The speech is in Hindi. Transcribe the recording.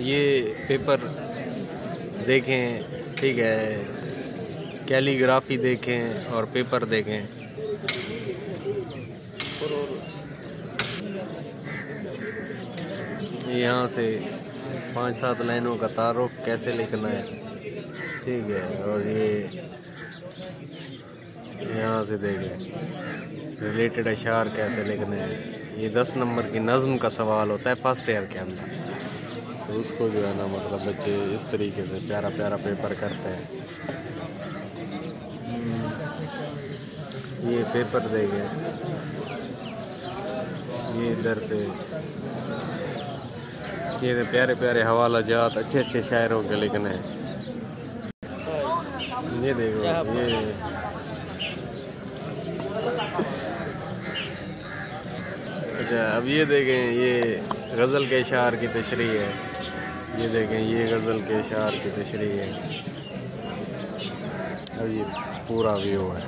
ये पेपर देखें, ठीक है, कैलीग्राफी देखें और पेपर देखें। यहाँ से 5-7 लाइनों का तारुफ कैसे लिखना है, ठीक है। और ये यहाँ से देखें रिलेटेड अशार कैसे लिखने हैं। ये 10 नंबर की नज़्म का सवाल होता है फर्स्ट ईयर के अंदर, तो उसको जो है ना मतलब बच्चे इस तरीके से प्यारा प्यारा पेपर करते हैं। ये पेपर देखें, ये इधर से ये प्यारे प्यारे हवाला जात अच्छे अच्छे शायरों के लिखने हैं। ये देखो, ये अच्छा, अब ये देखें, ये गज़ल के अशार की तशरीह है। ये देखें, ये गज़ल के अशार की तशरीह है। अब ये पूरा व्यू है।